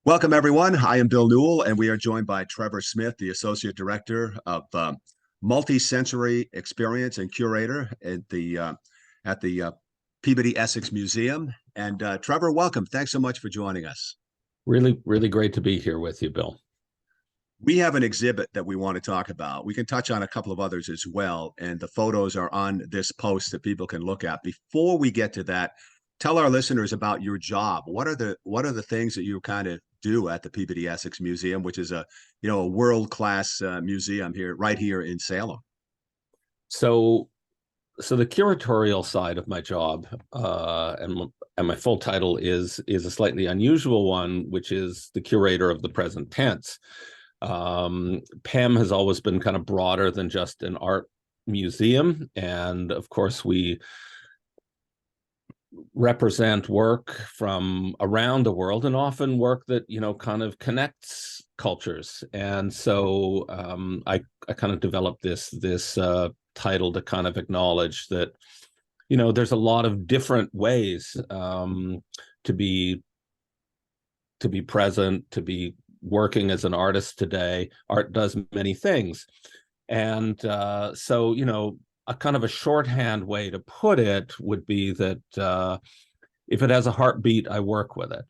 Welcome, everyone. I am Bill Newell, and we are joined by Trevor Smith, the Associate Director of Multi-Sensory Experience and Curator at the Peabody Essex Museum. And Trevor, welcome. Thanks so much for joining us. Really, really great to be here with you, Bill. We have an exhibit that we want to talk about. We can touch on a couple of others as well, and the photos are on this post that people can look at. Before we get to that, tell our listeners about your job. What are the things that you kind of do at the Peabody Essex Museum, which is a world-class museum right here in Salem? So, so the curatorial side of my job, and my full title is a slightly unusual one, which is the curator of the present tense. PEM has always been kind of broader than just an art museum, and of course we represent work from around the world, and often work that kind of connects cultures. And so I kind of developed this title to kind of acknowledge that there's a lot of different ways to be present, to be working as an artist today. Art does many things, and so a kind of a shorthand way to put it would be that if it has a heartbeat, I work with it.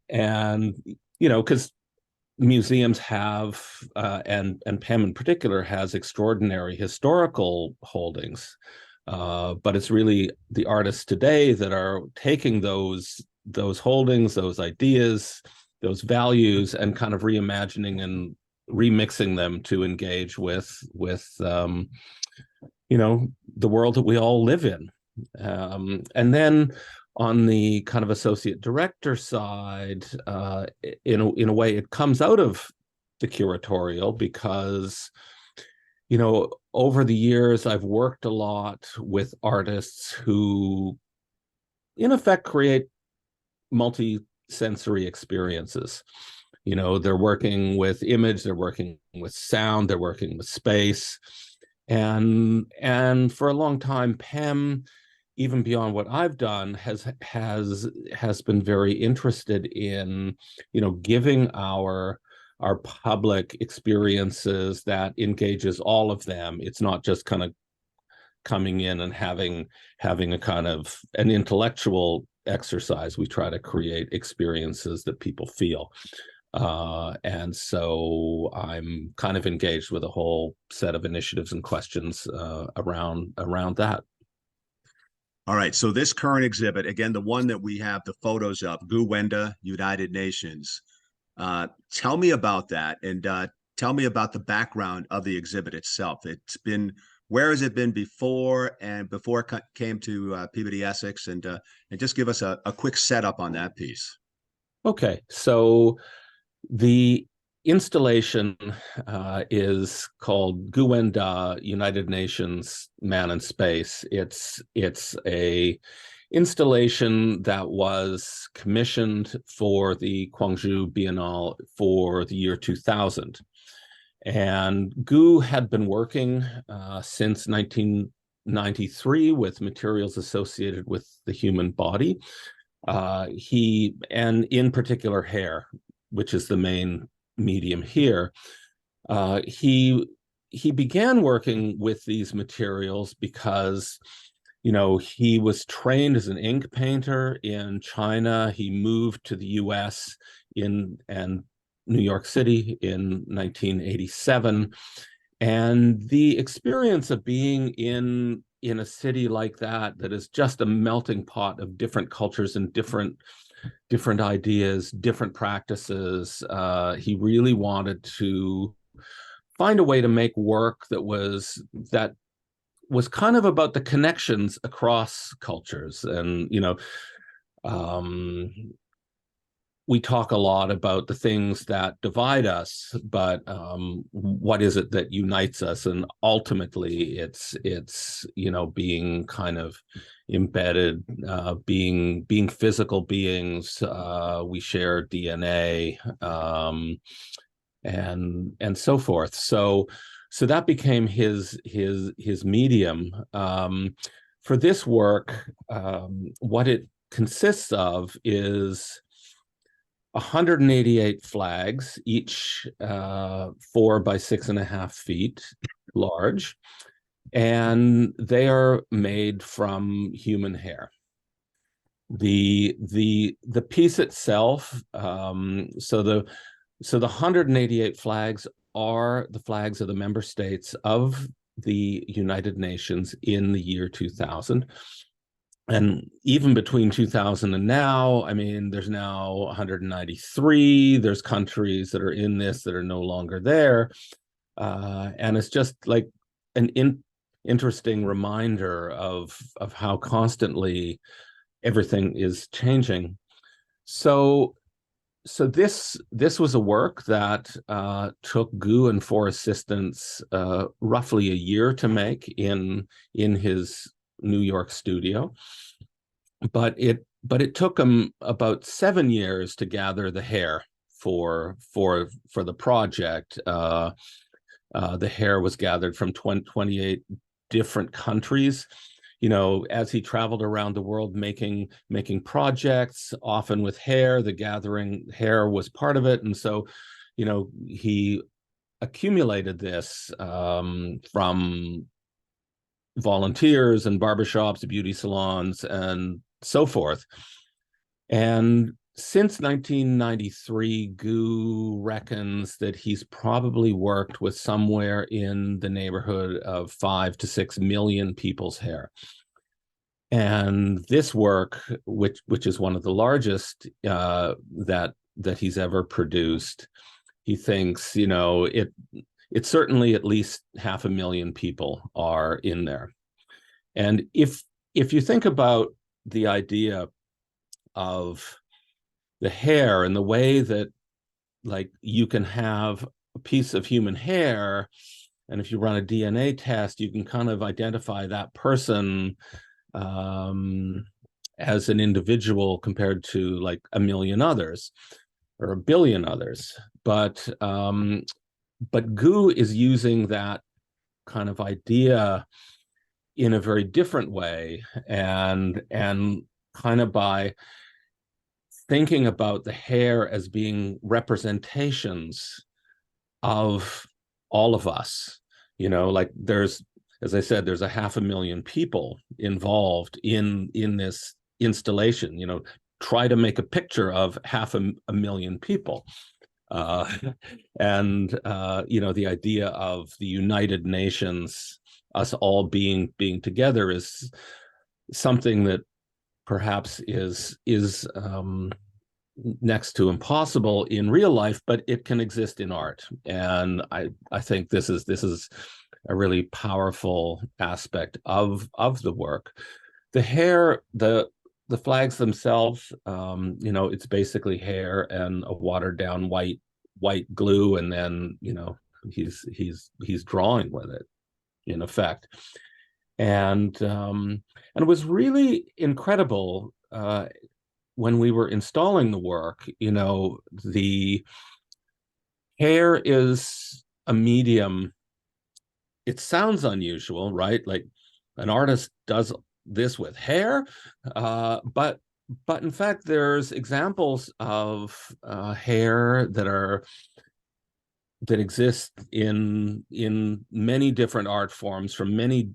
And because museums have, and PEM in particular has extraordinary historical holdings, but it's really the artists today that are taking those holdings, those ideas, those values, and kind of reimagining and remixing them to engage with the world that we all live in. And then on the kind of associate director side, in a way, it comes out of the curatorial because, over the years, I've worked a lot with artists who, in effect, create multi-sensory experiences. They're working with image, they're working with sound, they're working with space. And for a long time, PEM, even beyond what I've done, has been very interested in, giving our public experiences that engages all of them. It's not just kind of coming in and having a kind of an intellectual exercise. We try to create experiences that people feel. And so I'm kind of engaged with a whole set of initiatives and questions around that. All right. So this current exhibit, again, the one that we have the photos of, Guwenda, United Nations. Tell me about that, and tell me about the background of the exhibit itself. Where has it been before, and before it came to Peabody Essex, and just give us a quick setup on that piece. Okay, so the installation is called Guwenda, United Nations Man in Space. It's a installation that was commissioned for the Gwangju Biennale for the year 2000. And Gu had been working since 1993 with materials associated with the human body. And in particular hair, which is the main medium here. He began working with these materials because he was trained as an ink painter in China. He moved to the US and New York City in 1987. And the experience of being in a city like that is just a melting pot of different cultures and different ideas, different practices. He really wanted to find a way to make work that was kind of about the connections across cultures. And we talk a lot about the things that divide us, but what is it that unites us? And ultimately, it's being kind of embedded, being physical beings. We share DNA, and so forth. So that became his medium. For this work, what it consists of is 188 flags, each 4 by 6.5 feet large, and they are made from human hair. The piece itself, so the 188 flags are the flags of the member states of the United Nations in the year 2000. And even between 2000 and now, I mean, there's now 193. There's countries that are in this that are no longer there. And it's just like an interesting reminder of how constantly everything is changing. So this was a work that took Gu and 4 assistants roughly a year to make in his New York studio, but it took him about 7 years to gather the hair for the project. The hair was gathered from 28 different countries. As he traveled around the world making projects, often with hair, the gathering hair was part of it. And so, he accumulated this from volunteers and barbershops, beauty salons, and so forth. And since 1993, Gu reckons that he's probably worked with somewhere in the neighborhood of 5 to 6 million people's hair. And this work, which is one of the largest that he's ever produced, he thinks, it's certainly at least 500,000 people are in there. And if you think about the idea of the hair and the way that, like, you can have a piece of human hair, and if you run a DNA test, you can kind of identify that person as an individual compared to like a million others or a billion others. But Gu is using that kind of idea in a very different way, and kind of by thinking about the hair as being representations of all of us. Like there's, as I said, there's 500,000 people involved in this installation. Try to make a picture of 500,000 people. And the idea of the United Nations, us all being together, is something that perhaps is next to impossible in real life, but it can exist in art. And I think this is a really powerful aspect of the work. The hair, the flags themselves, it's basically hair and a watered down white glue, and then he's drawing with it, in effect. And it was really incredible when we were installing the work. The hair is a medium. It sounds unusual, right? Like an artist does this with hair, but in fact, there's examples of hair that exist in many different art forms from many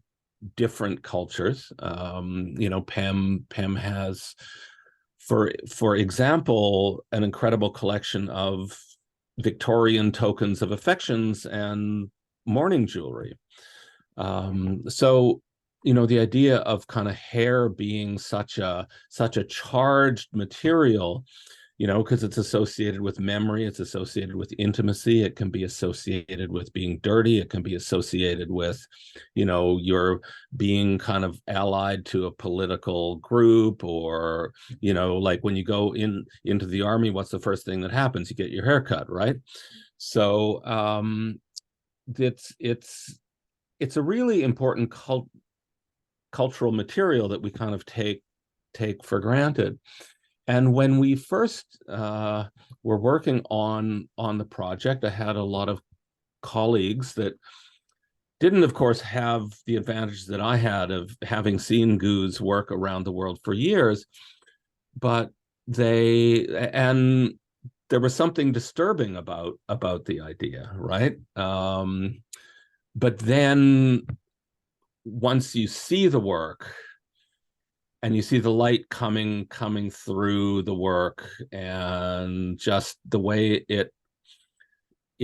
different cultures. Pem has, for example, an incredible collection of Victorian tokens of affections and mourning jewelry. So the idea of kind of hair being such a charged material, because it's associated with memory, it's associated with intimacy, it can be associated with being dirty, it can be associated with, you're being kind of allied to a political group, or, like when you go into the army, what's the first thing that happens? You get your hair cut, right? So it's a really important cultural material that we kind of take for granted. And when we first were working on the project, I had a lot of colleagues that didn't, of course, have the advantage that I had of having seen Gu's work around the world for years, but there was something disturbing about the idea, right? But then once you see the work and you see the light coming through the work, and just the way it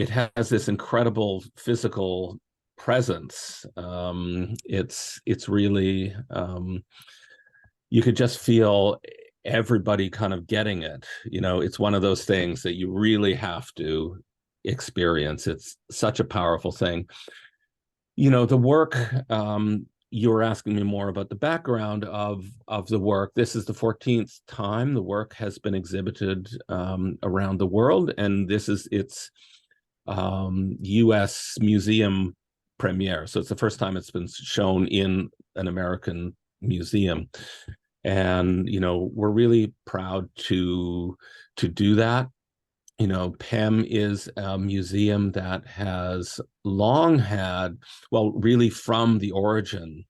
has this incredible physical presence, it's really, you could just feel everybody kind of getting it. It's one of those things that you really have to experience. It's such a powerful thing. The work, you were asking me more about the background of the work. This is the 14th time the work has been exhibited around the world, and this is its U.S. museum premiere. So it's the first time it's been shown in an American museum. And we're really proud to do that. PEM is a museum that has long had, well, really from the origin,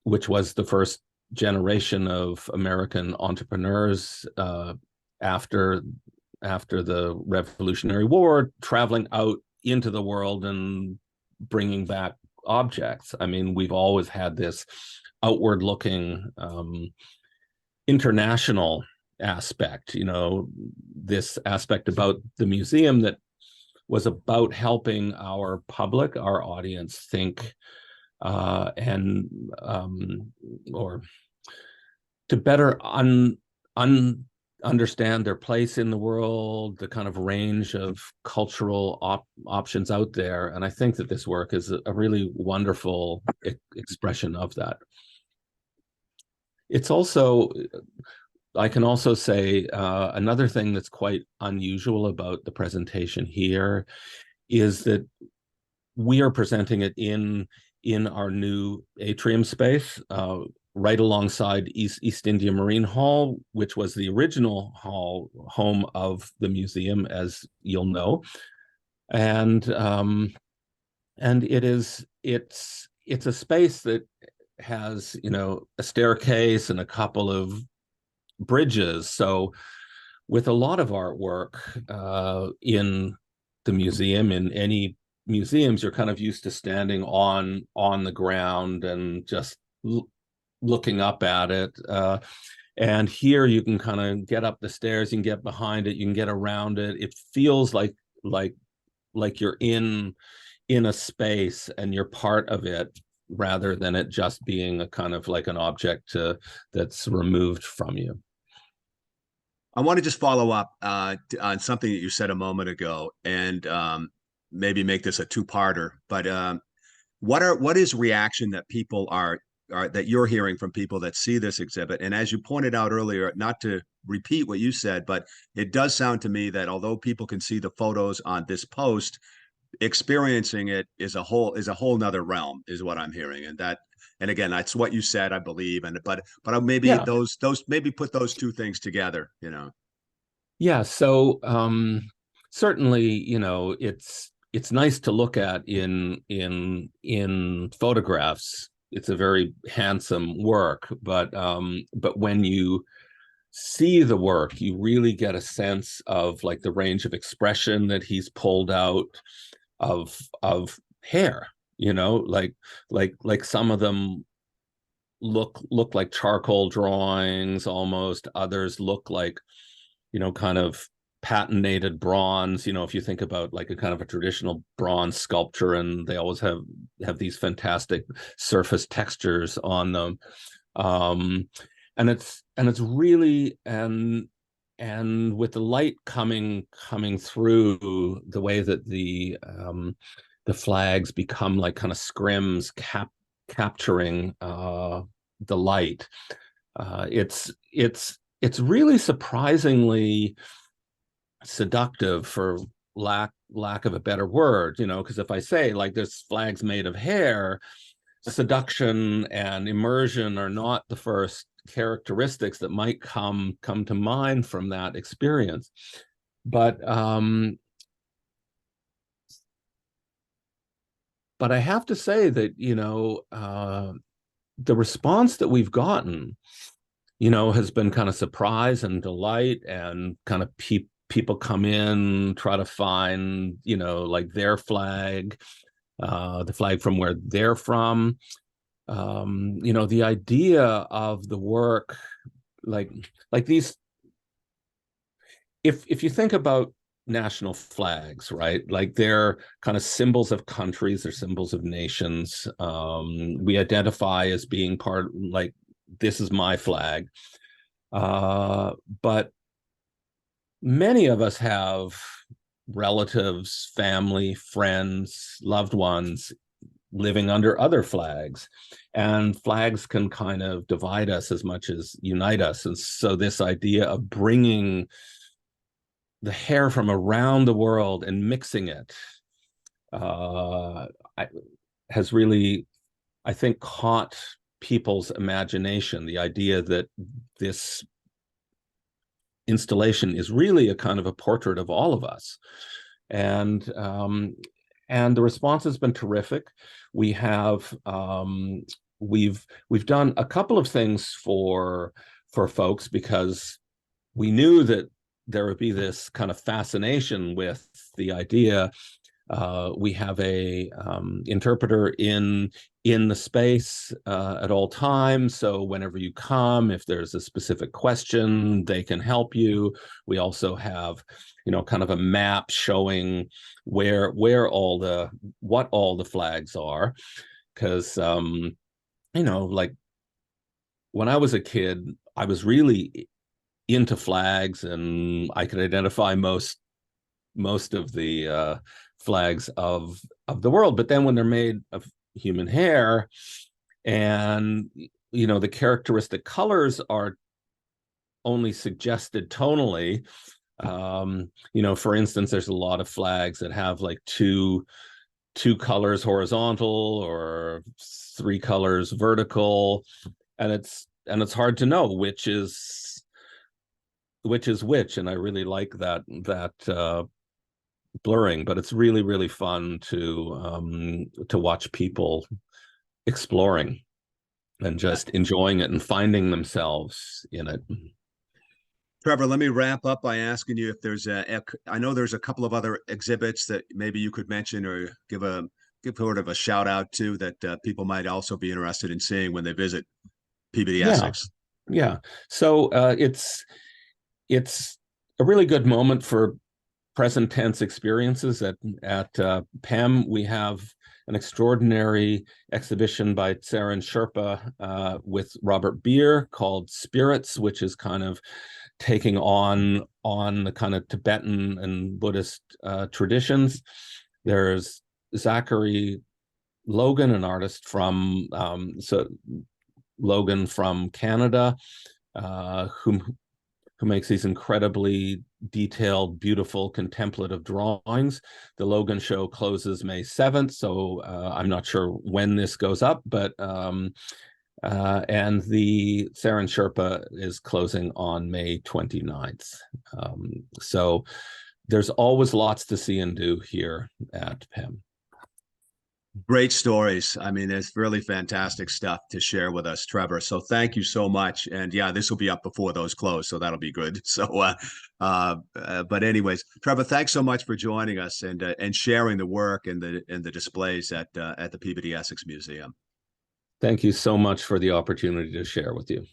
which was the first generation of American entrepreneurs after the Revolutionary War, traveling out into the world and bringing back objects. I mean, we've always had this outward-looking international aspect, this aspect about the museum that was about helping our public, our audience, think and or to better understand their place in the world, the kind of range of cultural options out there. And I think that this work is a really wonderful expression of that. It's also, I can also say another thing that's quite unusual about the presentation here is that we are presenting it in our new atrium space, right alongside East India Marine Hall, which was the original home of the museum, as you'll know. And it's a space that has, a staircase and a couple of bridges. So with a lot of artwork in the museum, in any museums, you're kind of used to standing on the ground and just looking up at it. And here you can kind of get up the stairs, you can get behind it, you can get around it. It feels like you're in a space and you're part of it, rather than it just being a kind of like an object that's removed from you. I want to just follow up on something that you said a moment ago, and maybe make this a two-parter. But what is reaction that people are that you're hearing from people that see this exhibit? And as you pointed out earlier, not to repeat what you said, but it does sound to me that although people can see the photos on this post, experiencing it is a whole nother realm, is what I'm hearing. And again, that's what you said, I believe. And but maybe Yeah. those maybe put those two things together. Yeah. So certainly, it's nice to look at in photographs. It's a very handsome work, but when you see the work, you really get a sense of like the range of expression that he's pulled out of hair. Like some of them look like charcoal drawings almost. Others look like, kind of patinated bronze. If you think about like a kind of a traditional bronze sculpture, and they always have these fantastic surface textures on them. And it's really, and with the light coming through, the way that the flags become like kind of scrims capturing the light, it's really surprisingly seductive, for lack of a better word, because if I say like there's flags made of hair, seduction and immersion are not the first characteristics that might come to mind from that experience. But I have to say that the response that we've gotten has been kind of surprise and delight, and kind of people come in, try to find, like their flag, the flag from where they're from. The idea of the work, like these, if you think about national flags, right? Like they're kind of symbols of countries, they're symbols of nations. We identify as being part, like, this is my flag. But many of us have relatives, family, friends, loved ones living under other flags, and flags can kind of divide us as much as unite us. And so this idea of bringing the hair from around the world and mixing it uh, has really, I think, caught people's imagination. The idea that this installation is really a kind of a portrait of all of us, and the response has been terrific. We have we've done a couple of things for folks, because we knew that there would be this kind of fascination with the idea. We have a interpreter in the space at all times. So whenever you come, if there's a specific question, they can help you. We also have, kind of a map showing where what all the flags are. Because, like when I was a kid, I was really into flags, and I could identify most of the flags of the world. But then when they're made of human hair, and the characteristic colors are only suggested tonally. For instance, there's a lot of flags that have like two colors horizontal or three colors vertical, and it's hard to know which is which. And I really like that blurring, but it's really, really fun to watch people exploring and just enjoying it and finding themselves in it. Trevor, let me wrap up by asking you if I know there's a couple of other exhibits that maybe you could mention or give sort of a shout out to that people might also be interested in seeing when they visit Peabody, Yeah, Essex. yeah. So it's a really good moment for present tense experiences at PEM. We have an extraordinary exhibition by Tsarin Sherpa with Robert Beer called Spirits, which is kind of taking on the kind of Tibetan and Buddhist traditions. There's Zachary Logan, an artist from Logan from Canada, who makes these incredibly detailed, beautiful, contemplative drawings. The Logan show closes May 7th, so I'm not sure when this goes up, but and the Tsarin Sherpa is closing on May 29th. So there's always lots to see and do here at PEM. Great stories. I mean, it's really fantastic stuff to share with us, Trevor. So thank you so much. And yeah, this will be up before those close, so that'll be good. So, but anyways, Trevor, thanks so much for joining us and sharing the work and the displays at the Peabody Essex Museum. Thank you so much for the opportunity to share with you.